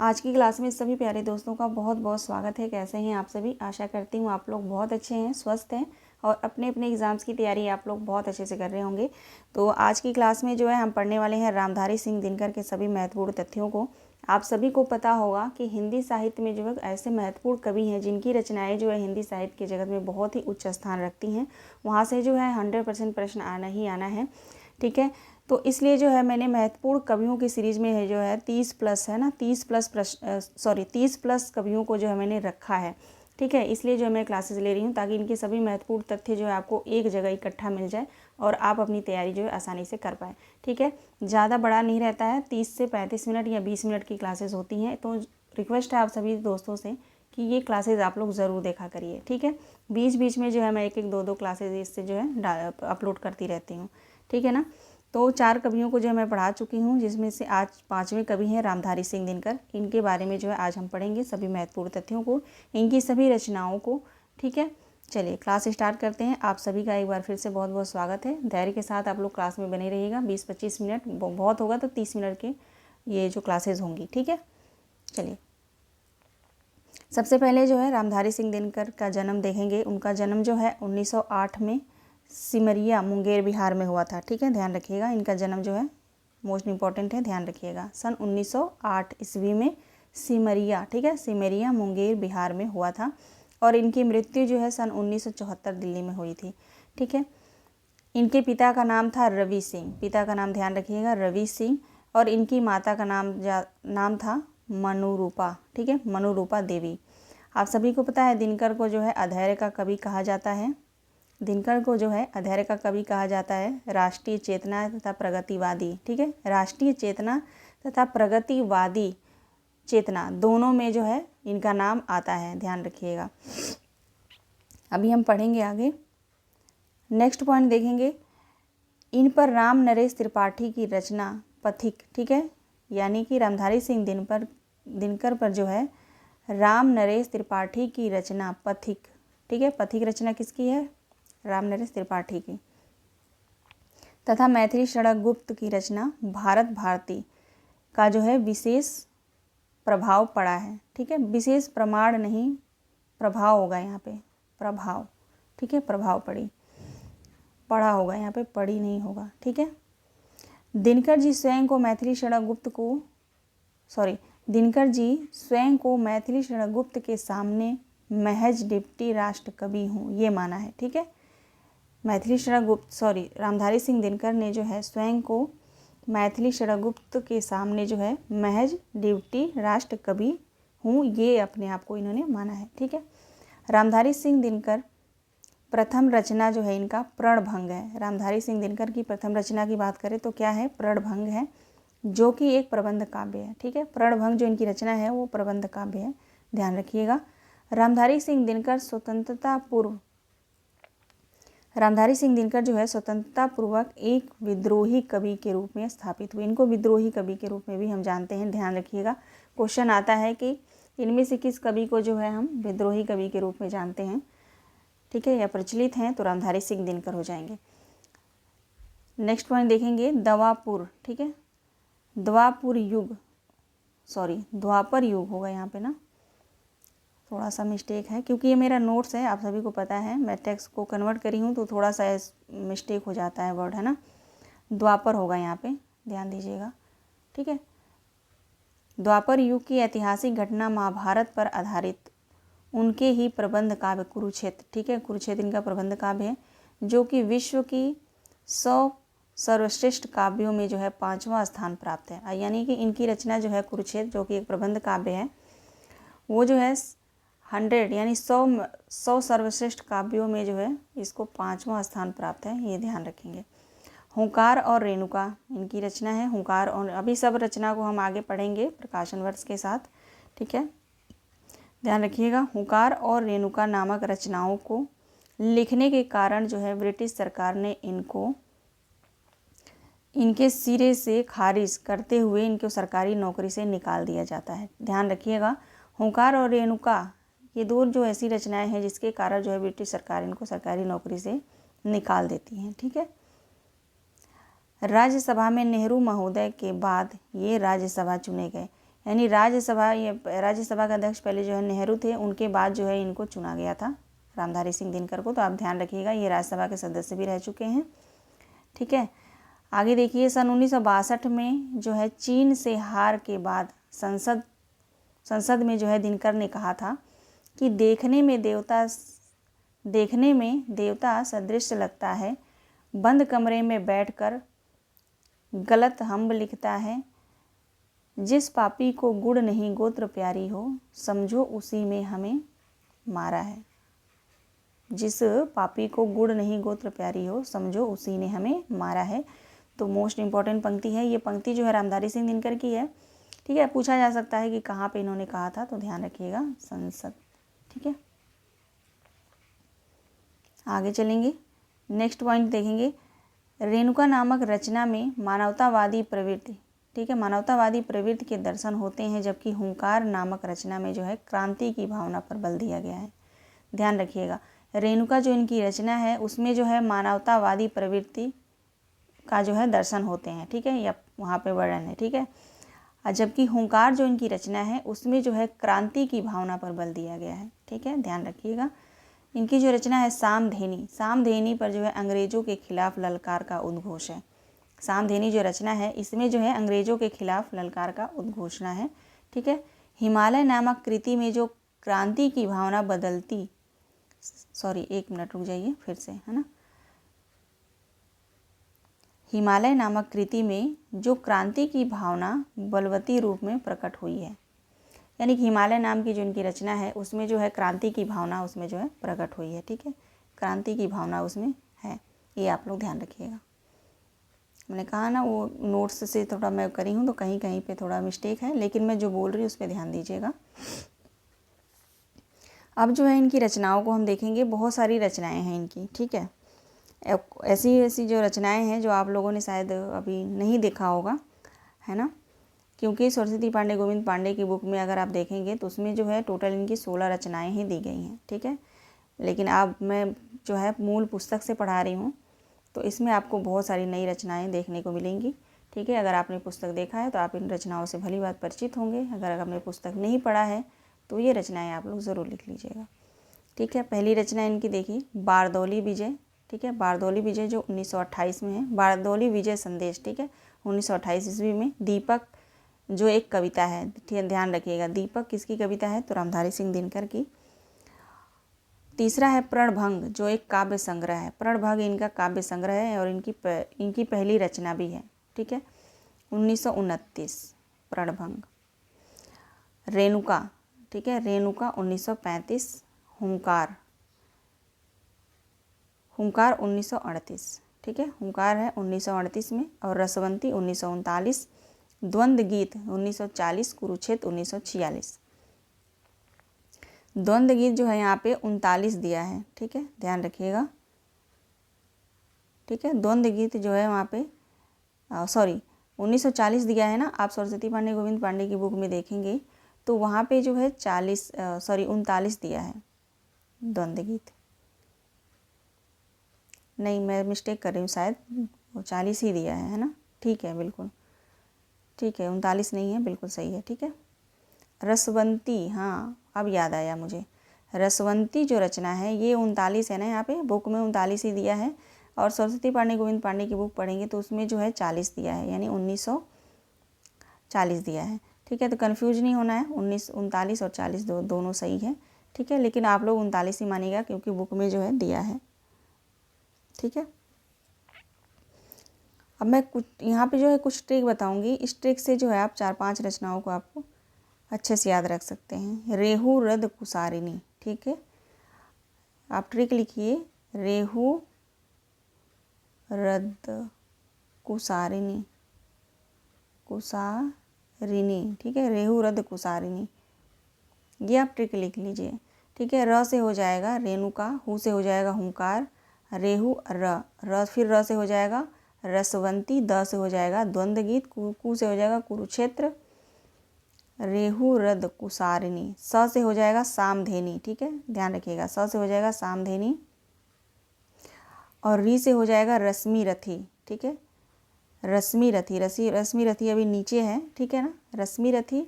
आज की क्लास में सभी प्यारे दोस्तों का बहुत बहुत स्वागत है। कैसे हैं आप सभी? आशा करती हूँ आप लोग बहुत अच्छे हैं, स्वस्थ हैं और अपने अपने एग्ज़ाम्स की तैयारी आप लोग बहुत अच्छे से कर रहे होंगे। तो आज की क्लास में जो है हम पढ़ने वाले हैं रामधारी सिंह दिनकर के सभी महत्वपूर्ण तथ्यों को। आप सभी को पता होगा कि हिंदी साहित्य में जो है ऐसे महत्वपूर्ण कवि हैं जिनकी रचनाएँ जो है हिंदी साहित्य के जगत में बहुत ही उच्च स्थान रखती हैं। वहाँ से जो है 100% प्रश्न आना ही आना है, ठीक है। तो इसलिए जो है मैंने महत्वपूर्ण कवियों की सीरीज़ में है जो है 30+ है ना, 30+ कवियों को जो है मैंने रखा है, ठीक है। इसलिए जो है मैं क्लासेस ले रही हूँ ताकि इनके सभी महत्वपूर्ण तथ्य जो है आपको एक जगह इकट्ठा मिल जाए और आप अपनी तैयारी जो है आसानी से कर पाएँ, ठीक है। ज़्यादा बड़ा नहीं रहता है, 30 से 35 मिनट या 20 मिनट की क्लासेस होती हैं। तो रिक्वेस्ट है आप सभी दोस्तों से कि ये क्लासेस आप लोग ज़रूर देखा करिए, ठीक है। बीच बीच में जो है मैं एक दो क्लासेस इससे जो है अपलोड करती रहती हूँ, ठीक है ना। तो 4 कवियों को जो है मैं पढ़ा चुकी हूँ, जिसमें से आज 5वें कवि हैं रामधारी सिंह दिनकर। इनके बारे में जो है आज हम पढ़ेंगे सभी महत्वपूर्ण तथ्यों को, इनकी सभी रचनाओं को, ठीक है। चलिए क्लास स्टार्ट करते हैं। आप सभी का एक बार फिर से बहुत बहुत स्वागत है। धैर्य के साथ आप लोग क्लास में बने रहिएगा। 20-25 मिनट बहुत होगा तो 30 मिनट के ये जो क्लासेज होंगी, ठीक है। चलिए सबसे पहले जो है रामधारी सिंह दिनकर का जन्म देखेंगे। उनका जन्म जो है 1908 में सिमरिया मुंगेर बिहार में हुआ था, ठीक है। ध्यान रखिएगा, इनका जन्म जो है मोस्ट इम्पॉर्टेंट है, ध्यान रखिएगा। सन 1908 ईस्वी में सिमरिया, ठीक है, सिमरिया मुंगेर बिहार में हुआ था। और इनकी मृत्यु जो है सन 1974 दिल्ली में हुई थी, ठीक है। इनके पिता का नाम था रवि सिंह, पिता का नाम ध्यान रखिएगा रवि सिंह। और इनकी माता का नाम था मनुरूपा, ठीक है, मनुरूपा देवी। आप सभी को पता है दिनकर को जो है अधैर्य का कवि कहा जाता है। दिनकर को जो है अधैर्य का कवि कहा जाता है। राष्ट्रीय चेतना तथा प्रगतिवादी, ठीक है, राष्ट्रीय चेतना तथा प्रगतिवादी चेतना दोनों में जो है इनका नाम आता है, ध्यान रखिएगा। अभी हम पढ़ेंगे आगे, नेक्स्ट पॉइंट देखेंगे। इन पर राम नरेश त्रिपाठी की रचना पथिक, ठीक है, यानी कि रामधारी सिंह दिनकर पर जो है राम नरेश त्रिपाठी की रचना पथिक, ठीक है, पथिक रचना किसकी है? राम नरेश त्रिपाठी की। तथा मैथिली षड़क गुप्त की रचना भारत भारती का जो है विशेष प्रभाव पड़ा है, ठीक है। विशेष प्रमाण नहीं, प्रभाव होगा यहाँ पे, प्रभाव, ठीक है, प्रभाव पढ़ा होगा यहाँ पे, पढ़ी नहीं होगा, ठीक है। दिनकर जी स्वयं को मैथिली षड़क गुप्त के सामने महज डिप्टी राष्ट्र कवि हूँ ये माना है, ठीक है। रामधारी सिंह दिनकर ने जो है स्वयं को मैथिली षड़क गुप्त के सामने जो है महज डिप्टी राष्ट्र कवि हूँ ये अपने आप को इन्होंने माना है, ठीक है। रामधारी सिंह दिनकर प्रथम रचना जो है इनका प्रणभंग है। रामधारी सिंह दिनकर की प्रथम रचना की बात करें तो क्या है? प्रणभंग है, जो कि एक प्रबंध काव्य है, ठीक है। प्रणभंग जो इनकी रचना है वो प्रबंध काव्य है, ध्यान रखिएगा। रामधारी सिंह दिनकर जो है स्वतंत्रता पूर्वक एक विद्रोही कवि के रूप में स्थापित हुए। इनको विद्रोही कवि के रूप में भी हम जानते हैं, ध्यान रखिएगा। क्वेश्चन आता है कि इनमें से किस कवि को जो है हम विद्रोही कवि के रूप में जानते हैं, ठीक है, या प्रचलित हैं, तो रामधारी सिंह दिनकर हो जाएंगे। नेक्स्ट पॉइंट देखेंगे द्वापुर, ठीक है, द्वापर युग होगा यहाँ पे ना, थोड़ा सा मिस्टेक है क्योंकि ये मेरा नोट्स है, आप सभी को पता है। मैं टेक्स्ट को कन्वर्ट करी हूँ तो थोड़ा सा मिस्टेक हो जाता है वर्ड, है ना। द्वापर होगा यहाँ पे, ध्यान दीजिएगा, ठीक है। द्वापर युग की ऐतिहासिक घटना महाभारत पर आधारित उनके ही प्रबंध काव्य कुरुक्षेत्र, ठीक है, कुरुक्षेत्र इनका प्रबंध काव्य है, जो कि विश्व की 100 सर्वश्रेष्ठ काव्यों में जो है 5वां स्थान प्राप्त है। यानी कि इनकी रचना जो है कुरुक्षेत्र, जो कि एक प्रबंध काव्य है, वो जो है 100 यानी 100 सर्वश्रेष्ठ काव्यों में जो है इसको 5वां स्थान प्राप्त है, ये ध्यान रखेंगे। हुंकार और रेणुका इनकी रचना है। हुंकार और, अभी सब रचना को हम आगे पढ़ेंगे प्रकाशन वर्ष के साथ, ठीक है, ध्यान रखिएगा। हुंकार और रेणुका नामक रचनाओं को लिखने के कारण जो है ब्रिटिश सरकार ने इनके सिरे से खारिज करते हुए इनको सरकारी नौकरी से निकाल दिया जाता है, ध्यान रखिएगा। हुंकार और रेणुका ये दो जो ऐसी रचनाएं हैं जिसके कारण जो है ब्रिटिश सरकार इनको सरकारी नौकरी से निकाल देती है, ठीक है। राज्यसभा में नेहरू महोदय के बाद ये राज्यसभा चुने गए। यानी राज्यसभा का अध्यक्ष पहले जो है नेहरू थे, उनके बाद जो है इनको चुना गया था, रामधारी सिंह दिनकर को। तो आप ध्यान रखिएगा, ये राज्यसभा के सदस्य भी रह चुके हैं। ठीक है, आगे देखिए, सन 1962 में जो है चीन से हार के बाद संसद में जो है दिनकर ने कहा था कि देखने में देवता सदृश लगता है, बंद कमरे में बैठकर गलत हम्ब लिखता है, जिस पापी को गुड़ नहीं गोत्र प्यारी हो, समझो उसी में हमें मारा है। जिस पापी को गुड़ नहीं गोत्र प्यारी हो, समझो उसी ने हमें मारा है। तो मोस्ट इम्पॉर्टेंट पंक्ति है, ये पंक्ति जो है रामधारी सिंह दिनकर की है। ठीक है, पूछा जा सकता है कि कहाँ पे इन्होंने कहा था, तो ध्यान रखिएगा संसद। ठीक है, आगे चलेंगे, नेक्स्ट पॉइंट देखेंगे, रेणुका नामक रचना में मानवतावादी प्रवृत्ति। ठीक है, मानवतावादी प्रवृत्ति के दर्शन होते हैं, जबकि हुंकार नामक रचना में जो है क्रांति की भावना पर बल दिया गया है। ध्यान रखिएगा, रेणुका जो इनकी रचना है उसमें जो है मानवतावादी प्रवृत्ति का जो है दर्शन होते हैं। ठीक है, या वहाँ पे वर्णन है। ठीक है, जबकि हुंकार जो इनकी रचना है उसमें जो है क्रांति की भावना पर बल दिया गया है। ठीक है, ध्यान रखिएगा। इनकी जो रचना है सामधेनी पर जो है अंग्रेजों के खिलाफ ललकार का उद्घोष है। सामधेनी जो रचना है इसमें जो है अंग्रेजों के खिलाफ ललकार का उद्घोषणा है। ठीक है, हिमालय नामक कृति में जो क्रांति की भावना बदलती, सॉरी एक मिनट रुक जाइए फिर से, है ना, हिमालय नामक कृति में जो क्रांति की भावना बलवती रूप में प्रकट हुई है। यानी कि हिमालय नाम की जो इनकी रचना है उसमें जो है क्रांति की भावना उसमें जो है प्रकट हुई है। ठीक है, क्रांति की भावना उसमें है, ये आप लोग ध्यान रखिएगा। मैंने कहा ना वो नोट्स से थोड़ा मैं करी हूँ तो कहीं कहीं पे थोड़ा मिस्टेक है, लेकिन मैं जो बोल रही हूँ उस पर ध्यान दीजिएगा। अब जो है इनकी रचनाओं को हम देखेंगे, बहुत सारी रचनाएं हैं इनकी। ठीक है, ऐसी जो रचनाएं हैं जो आप लोगों ने शायद अभी नहीं देखा होगा, है ना, क्योंकि सरस्वती पांडे गोविंद पांडे की बुक में अगर आप देखेंगे तो उसमें जो है टोटल इनकी 16 रचनाएं ही दी गई हैं। ठीक है, लेकिन अब मैं जो है मूल पुस्तक से पढ़ा रही हूँ तो इसमें आपको बहुत सारी नई रचनाएं देखने को मिलेंगी। ठीक है, अगर आपने पुस्तक देखा है तो आप इन रचनाओं से भली बात परिचित होंगे, अगर आपने पुस्तक नहीं पढ़ा है तो ये रचनाएं आप लोग ज़रूर लिख लीजिएगा। ठीक है, पहली रचना इनकी देखिए, बारदौली विजय। ठीक है, बारदौली विजय जो 1928 में है, बारदौली विजय संदेश। ठीक है, 1928 ईस्वी में। दीपक जो एक कविता है, ठीक है, ध्यान रखिएगा, दीपक किसकी कविता है, तो रामधारी सिंह दिनकर की। तीसरा है प्रणभंग जो एक काव्य संग्रह है, प्रणभंग इनका काव्य संग्रह है और इनकी पहली रचना भी है। ठीक है, 1929 प्रणभंग। रेणुका, ठीक है, रेणुका 1935। हुंकार 1938। ठीक है, हुंकार है 1938 में। और रसवंती 1939। द्वंद्व गीत 1940। कुरुक्षेत्र 1946। द्वंद्व गीत जो है यहाँ पे 39 दिया है। ठीक है, ध्यान रखिएगा। ठीक है, द्वंद्व गीत जो है वहाँ पे 1940 दिया है ना, आप सरस्वती पांडे गोविंद पांडे की बुक में देखेंगे तो वहाँ पे जो है 39 दिया है द्वंद्व गीत। नहीं, मैं मिस्टेक कर रही हूँ, शायद वो 40 ही दिया है ना। ठीक है, बिल्कुल ठीक है, 39 नहीं है, बिल्कुल सही है। ठीक है, रसवंती, हाँ अब याद आया मुझे, रसवंती जो रचना है ये 39 है ना, यहाँ पे बुक में 39 ही दिया है। और सरस्वती पांडे गोविंद पांडे की बुक पढ़ेंगे तो उसमें जो है 40 दिया है, यानी 1940 दिया है। ठीक है, तो कन्फ्यूज नहीं होना है, 39 और 40 दोनों सही है। ठीक है, लेकिन आप लोग 39 ही मानिएगा क्योंकि बुक में जो है दिया है। ठीक है, अब मैं कुछ यहाँ पे जो है कुछ ट्रिक बताऊंगी, इस ट्रिक से जो है आप 4-5 रचनाओं को आपको अच्छे से याद रख सकते हैं। रेहू रद कुसारिनी। ठीक है, आप ट्रिक लिखिए, रेहू रद कुसारिनी, ठीक है, रेहू रद कुसारिनी, ये आप ट्रिक लिख लीजिए। ठीक है, र से हो जाएगा रेणुका, हु से हो जाएगा हुंकार, रेहू र फिर र से हो जाएगा रसवंती, द से हो जाएगा द्वंद्व गीत, कु से हो जाएगा कुरुक्षेत्र, रेहू रद कुसारिनी, स से हो जाएगा सामधेनी। ठीक है, ध्यान रखिएगा, स से हो जाएगा सामधेनी और री से हो जाएगा रश्मि रथी। ठीक है, रश्मि रथी अभी नीचे है। ठीक है ना, रश्मि रथी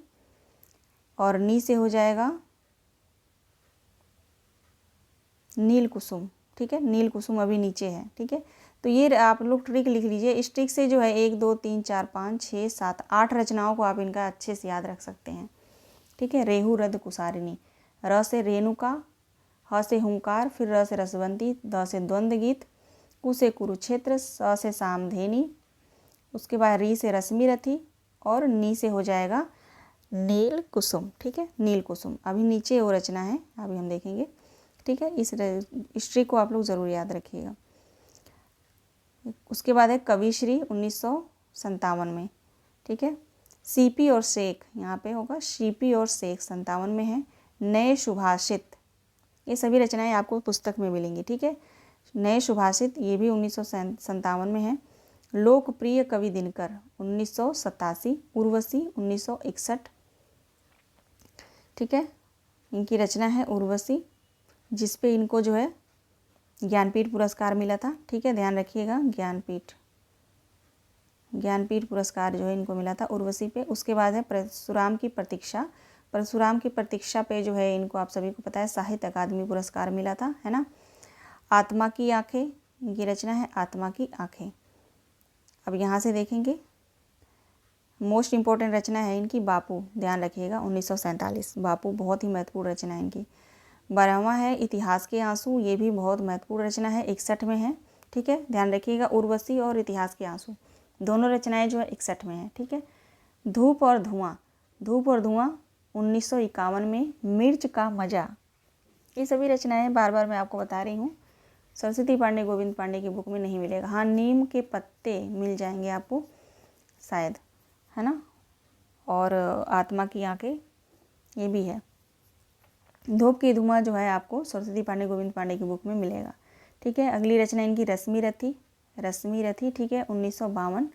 और नी से हो जाएगा नील कुसुम। ठीक है, नील कुसुम अभी नीचे है। ठीक है, तो ये आप लोग ट्रिक लिख लीजिए। इस ट्रिक से जो है 1 2 3 4 5 6 7 8 रचनाओं को आप इनका अच्छे से याद रख सकते हैं। ठीक है, रेहू रद कुसारिनी, र से रेणुका, ह से हुंकार, फिर र से रसवंती, द से द्वंद्व गीत, कु से कुरुक्षेत्र, स से सामधेनी, उसके बाद री से रश्मि रथी और नी से हो जाएगा नील कुसुम। ठीक है, नील कुसुम अभी नीचे वो रचना है, अभी हम देखेंगे। ठीक है, इस ट्रिक को आप लोग ज़रूर याद रखिएगा। उसके बाद है कविश्री 1957 में। ठीक है, सीपी और शेख, यहाँ पे होगा सीपी और शेख 57 में है। नए सुभाषित, ये सभी रचनाएं आपको पुस्तक में मिलेंगी। ठीक है, नए सुभाषित ये भी 1957 में है। लोकप्रिय कवि दिनकर 1987, उर्वशी 1961। ठीक है, इनकी रचना है उर्वशी, जिस पे इनको जो है ज्ञानपीठ पुरस्कार मिला था। ठीक है, ध्यान रखिएगा, ज्ञानपीठ पुरस्कार जो है इनको मिला था उर्वशी पे। उसके बाद है परशुराम की प्रतीक्षा। परशुराम की प्रतीक्षा पे जो है इनको आप सभी को पता है साहित्य अकादमी पुरस्कार मिला था, है ना। आत्मा की आंखें, इनकी रचना है आत्मा की आंखें। अब यहाँ से देखेंगे, मोस्ट इम्पोर्टेंट रचना है इनकी बापू, ध्यान रखिएगा 1947। बापू बहुत ही महत्वपूर्ण रचना है इनकी। 12वां है इतिहास के आंसू, ये भी बहुत महत्वपूर्ण रचना है, 61 में है। ठीक है, ध्यान रखिएगा, उर्वशी और इतिहास के आंसू दोनों रचनाएं जो है 61 में है। ठीक है, धूप और धुआं, धूप और धुआं 1951 में। मिर्च का मज़ा, ये सभी रचनाएं बार बार मैं आपको बता रही हूँ, सरस्वती पांडे गोविंद पांडे की बुक में नहीं मिलेगा। हाँ, नीम के पत्ते मिल जाएंगे आपको शायद, है ना। और आत्मा की आंखें ये भी है। धूप की धुआं जो है आपको सरस्वती पांडे गोविंद पांडे की बुक में मिलेगा। ठीक है, अगली रचना इनकी रश्मि रथी, रश्मि रथी। ठीक है, 1952।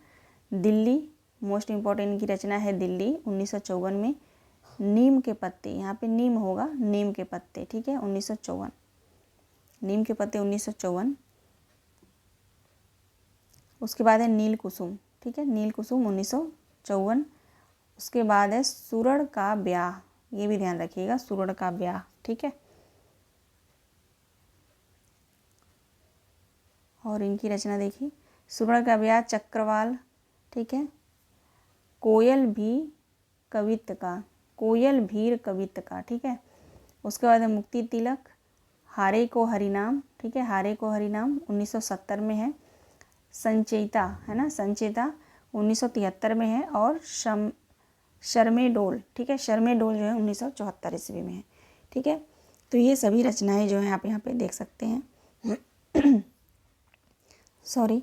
दिल्ली, मोस्ट इम्पॉर्टेंट इनकी रचना है दिल्ली 1954 में। नीम के पत्ते, यहाँ पे नीम होगा, नीम के पत्ते। ठीक है, 1954, नीम के पत्ते 1954। उसके बाद है नील कुसुम। ठीक है, नील कुसुम 1954। उसके बाद है सुरण का ब्याह, ये भी ध्यान रखिएगा, सुरण का ब्याह। ठीक है, और इनकी रचना देखिए, सुरण का ब्याह, चक्रवाल। ठीक है, कोयल भी कवित्त का, कोयल भीर कवित्त का। ठीक है, उसके बाद है मुक्ति तिलक, हारे को हरिनाम। ठीक है, हारे को हरिनाम 1970 में है। संचेता, है ना, संचेता 1973 में है। और शर्मेडोल, ठीक है, शर्मेडोल जो है 1974 ईस्वी में है। ठीक है, तो ये सभी रचनाएं जो हैं आप यहाँ पे देख सकते हैं। सॉरी।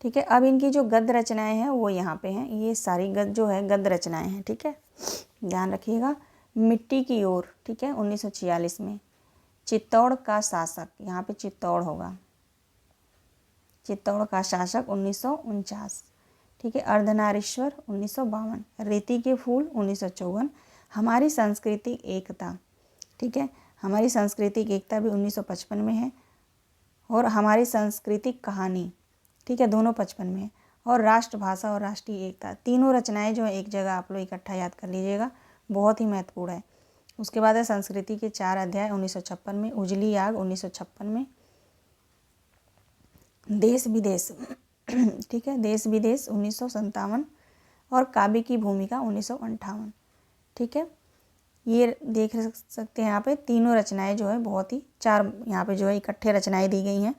ठीक है, अब इनकी जो गद्य रचनाएं हैं वो यहाँ पे हैं, ये सारी गद्य जो है गद्य रचनाएं हैं। ठीक है, ध्यान रखिएगा। मिट्टी की ओर, ठीक है, 1946 में। चित्तौड़ का शासक, यहाँ पे चित्तौड़ होगा, चित्तौड़ का शासक 1949। ठीक है, अर्धनारीश्वर 1952। रीति के फूल 1954। हमारी सांस्कृतिक एकता, ठीक है, हमारी सांस्कृतिक एकता भी 1955 में है। और हमारी सांस्कृतिक कहानी, ठीक है, दोनों 55 में है। और राष्ट्रभाषा और राष्ट्रीय एकता, तीनों रचनाएं जो है एक जगह आप लोग इकट्ठा याद कर लीजिएगा, बहुत ही महत्वपूर्ण है। उसके बाद है संस्कृति के 4 अध्याय 1956 में। उजली आग 1956 में। देश विदेश, ठीक है, देश विदेश 1957। और काव्य की भूमिका 1958। ठीक है, ये देख सकते हैं यहाँ पे तीनों रचनाएं जो है बहुत ही 4 यहाँ पे जो है इकट्ठे रचनाएं दी गई हैं,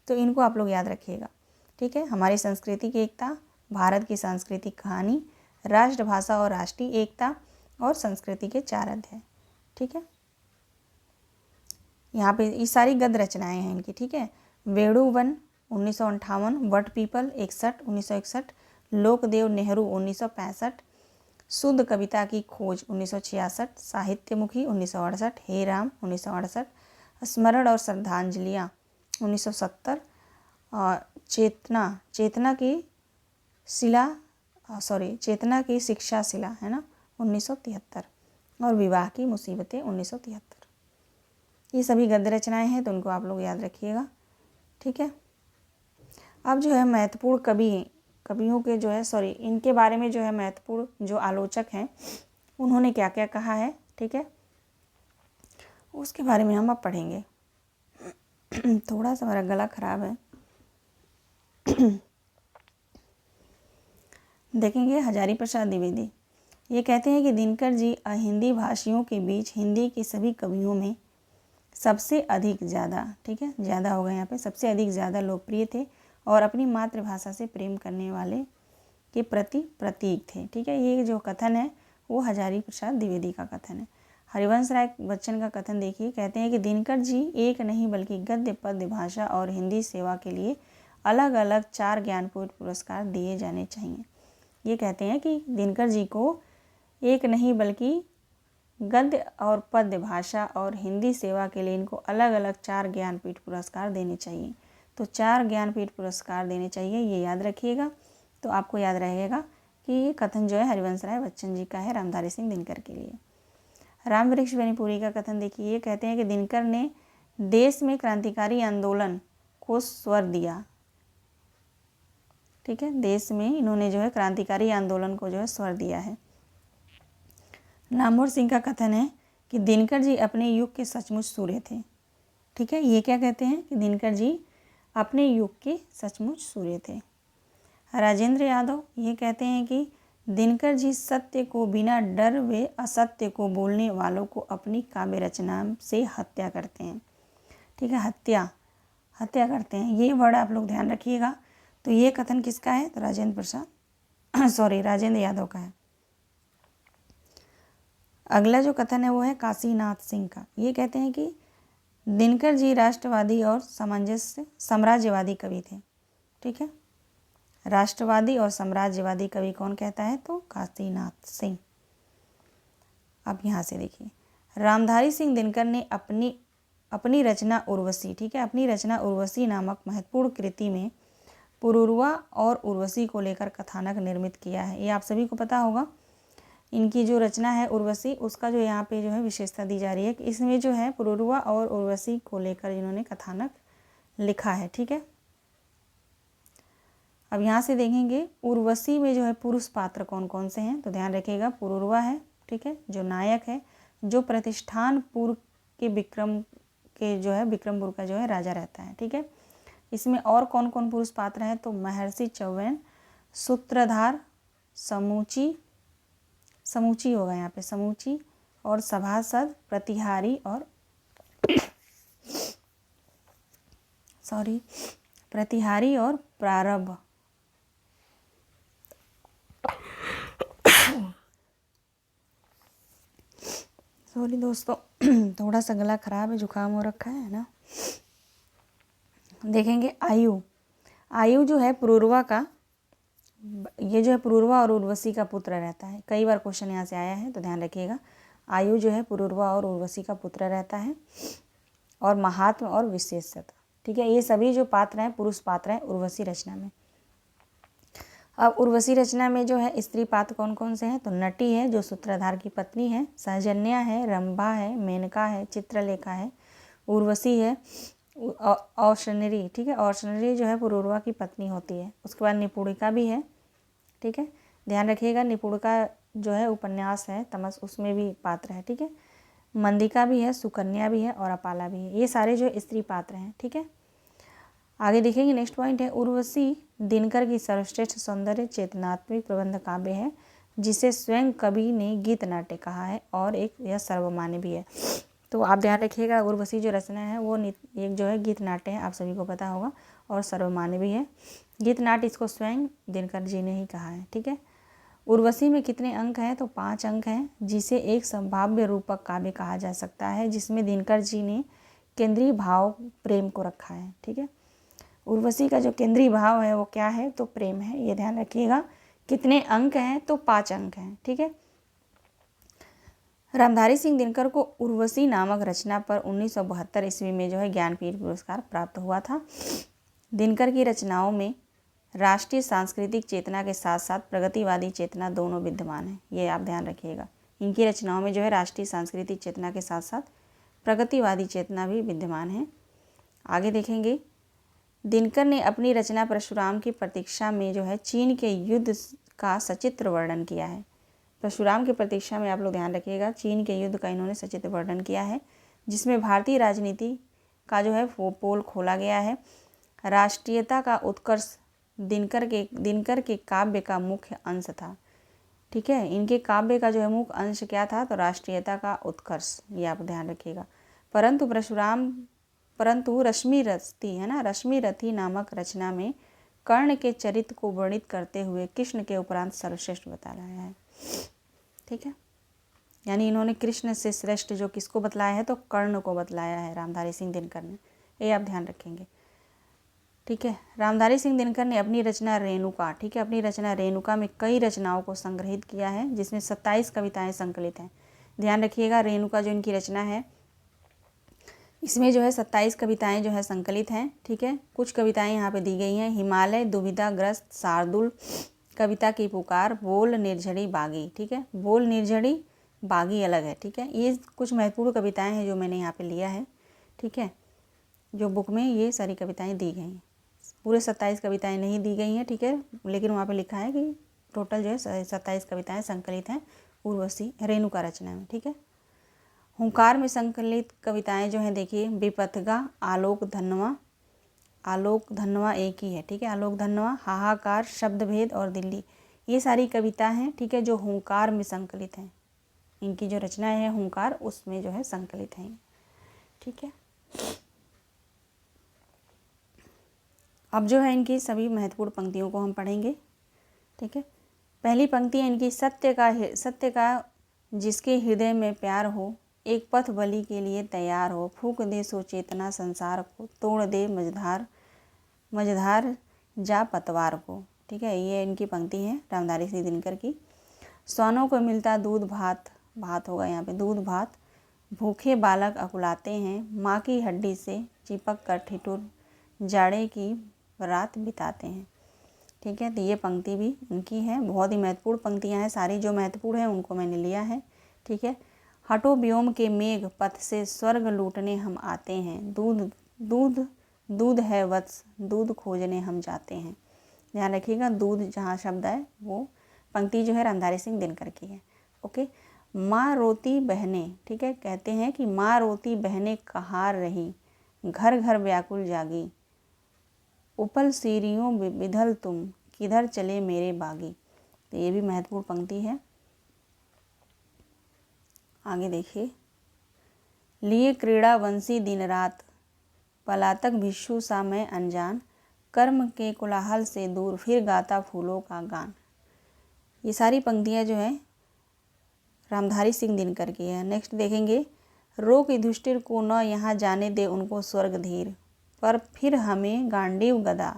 तो इनको आप लोग याद रखिएगा। ठीक है, हमारी संस्कृति की एकता, भारत की सांस्कृतिक कहानी, राष्ट्रभाषा और राष्ट्रीय एकता, और संस्कृति के 4 अध्याय। ठीक है, यहाँ पे ये सारी गद्य रचनाएं हैं इनकी। ठीक है, वेणुवन 1958, वट पीपल 1961, लोकदेव नेहरू 1965, शुद्ध कविता की खोज 1966, साहित्यमुखी 1968, हे राम 1968, स्मरण और श्रद्धांजलियाँ 1970, चेतना की शिक्षा शिला, है ना, 1973, और विवाह की मुसीबतें 1973। ये सभी गद्य रचनाएं हैं, तो उनको आप लोग याद रखिएगा। ठीक है, अब जो है महत्वपूर्ण कवियों के जो है इनके बारे में जो है महत्वपूर्ण जो आलोचक हैं उन्होंने क्या क्या कहा है, ठीक है, उसके बारे में हम अब पढ़ेंगे। थोड़ा सा मेरा गला खराब है। देखेंगे हजारी प्रसाद द्विवेदी, ये कहते हैं कि दिनकर जी अहिंदी भाषियों के बीच हिंदी के सभी कवियों में सबसे अधिक ज़्यादा, ठीक है, ज़्यादा होगा यहाँ पे, सबसे अधिक ज़्यादा लोकप्रिय थे और अपनी मातृभाषा से प्रेम करने वाले के प्रति प्रतीक थे। ठीक है, ये जो कथन है वो हजारी प्रसाद द्विवेदी का कथन है। हरिवंश राय बच्चन का कथन देखिए, कहते हैं कि दिनकर जी एक नहीं बल्कि गद्य पद्य भाषा और हिंदी सेवा के लिए अलग अलग 4 ज्ञानपीठ पुरस्कार दिए जाने चाहिए। ये कहते हैं कि दिनकर जी को एक नहीं बल्कि गद्य और पद्य भाषा और हिंदी सेवा के लिए इनको अलग अलग 4 ज्ञानपीठ पुरस्कार देने चाहिए। तो 4 ज्ञानपीठ पुरस्कार देने चाहिए, ये याद रखिएगा। तो आपको याद रहेगा कि ये कथन जो है हरिवंश राय बच्चन जी का है रामधारी सिंह दिनकर के लिए। राम वृक्ष बेनीपुरी का कथन देखिए, ये कहते हैं कि दिनकर ने देश में क्रांतिकारी आंदोलन को स्वर दिया। ठीक है, देश में इन्होंने जो है क्रांतिकारी आंदोलन को जो है स्वर दिया है। नामवर सिंह का कथन है कि दिनकर जी अपने युग के सचमुच सूर्य थे। ठीक है, ये क्या कहते हैं कि दिनकर जी अपने युग के सचमुच सूर्य थे। राजेंद्र यादव ये कहते हैं कि दिनकर जी सत्य को बिना डर व असत्य को बोलने वालों को अपनी काव्य रचना से हत्या करते हैं। ठीक है, हत्या करते हैं, ये वर्ड आप लोग ध्यान रखिएगा। तो ये कथन किसका है? तो राजेंद्र यादव का है। अगला जो कथन है वो है काशीनाथ सिंह का। ये कहते हैं कि दिनकर जी राष्ट्रवादी और साम्राज्यवादी कवि थे। ठीक है, राष्ट्रवादी और साम्राज्यवादी कवि कौन कहता है? तो काशीनाथ सिंह। अब यहाँ से देखिए, रामधारी सिंह दिनकर ने अपनी रचना उर्वशी, ठीक है, अपनी रचना उर्वशी नामक महत्वपूर्ण कृति में पुरूरवा और उर्वशी को लेकर कथानक निर्मित किया है। ये आप सभी को पता होगा। इनकी जो रचना है उर्वशी, उसका जो यहाँ पे जो है विशेषता दी जा रही है कि इसमें जो है पुरूरवा और उर्वशी को लेकर इन्होंने कथानक लिखा है। ठीक है, अब यहाँ से देखेंगे उर्वशी में जो है पुरुष पात्र कौन कौन से हैं। तो ध्यान रखिएगा, पुरूरवा है, ठीक है, जो नायक है, जो प्रतिष्ठानपुर के विक्रमपुर का जो है राजा रहता है। ठीक है, इसमें और कौन कौन पुरुष पात्र हैं? तो महर्षि चौवेन, सूत्रधार, समूची होगा यहाँ पे, समूची, और सभासद, प्रतिहारी और प्रारंभ। सॉरी दोस्तों, थोड़ा सा गला खराब है, जुकाम हो रखा है ना। देखेंगे आयु जो है पुरूरवा का, ये जो है पुरूरवा और उर्वशी का पुत्र रहता है। कई बार क्वेश्चन यहाँ से आया है, तो ध्यान रखिएगा। आयु जो है पुरूरवा और उर्वशी का पुत्र रहता है। और महात्म और विशेषता, ठीक है, ये सभी जो पात्र हैं पुरुष पात्र हैं उर्वशी रचना में। अब उर्वशी रचना में जो है स्त्री पात्र कौन कौन से हैं? तो नटी है, जो सूत्रधार की पत्नी है, सहजन्या है, रंभा है, मेनका है, चित्रलेखा है, उर्वशी है, औशनरी, ठीक है, औशनरी जो है पुरूरवा की पत्नी होती है। उसके बाद निपुणिका भी है। ठीक है, ध्यान रखिएगा, निपुणिका जो है उपन्यास है तमस, उसमें भी पात्र है। ठीक है, मंदिका भी है, सुकन्या भी है और अपाला भी है। ये सारे जो स्त्री पात्र हैं। ठीक है, आगे देखेंगे। नेक्स्ट पॉइंट है उर्वशी दिनकर की सर्वश्रेष्ठ सौंदर्य चेतनात्मक प्रबंध काव्य है, जिसे स्वयं कवि ने गीत नाट्य कहा है और यह सर्वमान्य भी है। तो आप ध्यान रखिएगा, उर्वशी जो रचना है वो एक जो है गीत नाट्य है, आप सभी को पता होगा, और सर्वमान्य भी है। गीत नाट्य इसको स्वयं दिनकर जी ने ही कहा है। ठीक है, उर्वशी में कितने अंक हैं? तो 5 अंक हैं, जिसे एक संभाव्य रूपक काव्य कहा जा सकता है, जिसमें दिनकर जी ने केंद्रीय भाव प्रेम को रखा है। ठीक है, उर्वशी का जो केंद्रीय भाव है वो क्या है? तो प्रेम है। ये ध्यान रखिएगा। कितने अंक हैं? तो 5 अंक हैं। ठीक है, रामधारी सिंह दिनकर को उर्वशी नामक रचना पर 1972 ईस्वी में जो है ज्ञानपीठ पुरस्कार प्राप्त हुआ था। दिनकर की रचनाओं में राष्ट्रीय सांस्कृतिक चेतना के साथ साथ प्रगतिवादी चेतना दोनों विद्यमान है। ये आप ध्यान रखिएगा, इनकी रचनाओं में जो है राष्ट्रीय सांस्कृतिक चेतना के साथ साथ प्रगतिवादी चेतना भी विद्यमान है। आगे देखेंगे, दिनकर ने अपनी रचना परशुराम की प्रतीक्षा में जो है चीन के युद्ध का सचित्र वर्णन किया है। परशुराम की प्रतीक्षा में आप लोग ध्यान रखिएगा, चीन के युद्ध का इन्होंने सचित्र वर्णन किया है, जिसमें भारतीय राजनीति का जो है वो पोल खोला गया है। राष्ट्रीयता का उत्कर्ष दिनकर के काव्य का मुख्य अंश था। ठीक है, इनके काव्य का जो है मुख्य अंश क्या था, तो राष्ट्रीयता का उत्कर्ष, ये आप ध्यान रखिएगा। परंतु रश्मि रथी नामक रचना में कर्ण के चरित्र को वर्णित करते हुए कृष्ण के उपरांत सर्वश्रेष्ठ बताया है। ठीक है, यानी इन्होंने कृष्ण से श्रेष्ठ जो किसको बतलाया है, तो कर्ण को बतलाया है रामधारी सिंह दिनकर ने, ये आप ध्यान रखेंगे। ठीक है, रामधारी सिंह दिनकर ने अपनी रचना रेणुका, ठीक है, अपनी रचना रेणुका में कई रचनाओं को संग्रहित किया है, जिसमें 27 कविताएं संकलित हैं। ध्यान रखिएगा, रेणुका जो इनकी रचना है इसमें जो है 27 कविताएं जो है संकलित हैं। ठीक है, कुछ कविताएं यहाँ पे दी गई हैं। हिमालय, दुविधाग्रस्त, शार्दुल, कविता की पुकार, बोल, निर्झरी, बागी। ठीक है, बोल, निर्झरी, बागी अलग है। ठीक है, ये कुछ महत्वपूर्ण कविताएं हैं जो मैंने यहाँ पे लिया है। ठीक है, जो बुक में ये सारी कविताएं दी गई हैं, पूरे 27 कविताएं नहीं दी गई हैं। ठीक है, लेकिन वहाँ पे लिखा है कि टोटल जो है 27 कविताएं संकलित हैं उर्वशी रेणुका रचना में। ठीक है, हुंकार में संकलित कविताएं जो हैं देखिए, विपथगा, आलोक धनवा एक ही है। ठीक है, आलोक धनवा, हाहाकार, शब्दभेद और दिल्ली, ये सारी कविता हैं। ठीक है, जो हुंकार में संकलित हैं, इनकी जो रचना है हुंकार, उसमें जो है संकलित हैं। ठीक है, अब जो है इनकी सभी महत्वपूर्ण पंक्तियों को हम पढ़ेंगे। ठीक है, पहली पंक्ति है इनकी, सत्य का जिसके हृदय में प्यार हो, एक पथ बलि के लिए तैयार हो, फूंक दे सो चेतना संसार को, तोड़ दे मझधार जा पतवार को। ठीक है, ये इनकी पंक्ति है रामधारी सिंह दिनकर की। स्वानों को मिलता दूध भात, भात होगा यहाँ पे, दूध भात, भूखे बालक अकुलाते हैं, माँ की हड्डी से चिपक कर ठिठुर जाड़े की रात बिताते हैं। ठीक है, तो ये पंक्ति भी इनकी है, बहुत ही महत्वपूर्ण पंक्तियाँ हैं, सारी जो महत्वपूर्ण हैं उनको मैंने लिया है। ठीक है, हटो व्योम के मेघ पथ से स्वर्ग लूटने हम आते हैं, दूध है वत्स, दूध खोजने हम जाते हैं। ध्यान रखिएगा, दूध जहाँ शब्द है वो पंक्ति जो है रामधारी सिंह दिनकर की है। ओके, माँ रोती बहनें, ठीक है, कहते हैं कि माँ रोती बहनें कहार रही, घर घर व्याकुल जागी, उपल सीरियों बिधल तुम, किधर चले मेरे बागी। तो ये भी महत्वपूर्ण पंक्ति है। आगे देखिए, लिए क्रीड़ा वंशी दिन रात, पलातक भिक्षु सा मैं अनजान, कर्म के कोलाहल से दूर फिर गाता फूलों का गान। ये सारी पंक्तियाँ जो है रामधारी सिंह दिनकर की है। नेक्स्ट देखेंगे, रोक युधिष्ठिर को न यहाँ जाने दे उनको स्वर्ग धीर, पर फिर हमें गांडीव गदा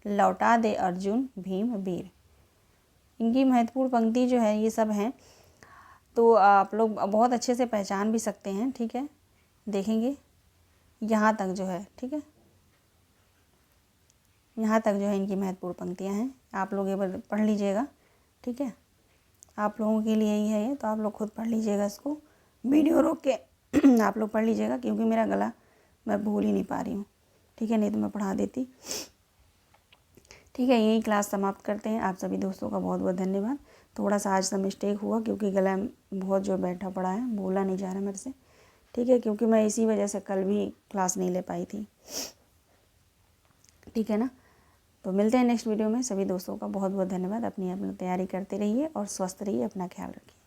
लौटा दे अर्जुन भीम वीर। इनकी महत्वपूर्ण पंक्ति जो है ये सब हैं, तो आप लोग बहुत अच्छे से पहचान भी सकते हैं। ठीक है, देखेंगे यहाँ तक जो है, ठीक है, यहाँ तक जो है इनकी महत्वपूर्ण पंक्तियाँ हैं, आप लोग ये पढ़ लीजिएगा। ठीक है, आप लोगों के लिए ही है ये, तो आप लोग खुद पढ़ लीजिएगा इसको, वीडियो रोक के आप लोग पढ़ लीजिएगा, क्योंकि मेरा गला मैं भूल ही नहीं पा रही हूँ। ठीक है, नहीं तो मैं पढ़ा देती। ठीक है, यही क्लास समाप्त करते हैं। आप सभी दोस्तों का बहुत बहुत धन्यवाद। थोड़ा सा आज सा मिस्टेक हुआ, क्योंकि गला बहुत जो बैठा पड़ा है, बोला नहीं जा रहा मेरे से। ठीक है, क्योंकि मैं इसी वजह से कल भी क्लास नहीं ले पाई थी। ठीक है ना, तो मिलते हैं नेक्स्ट वीडियो में। सभी दोस्तों का बहुत बहुत धन्यवाद। अपनी तैयारी करते रहिए और स्वस्थ रहिए, अपना ख्याल रखिए।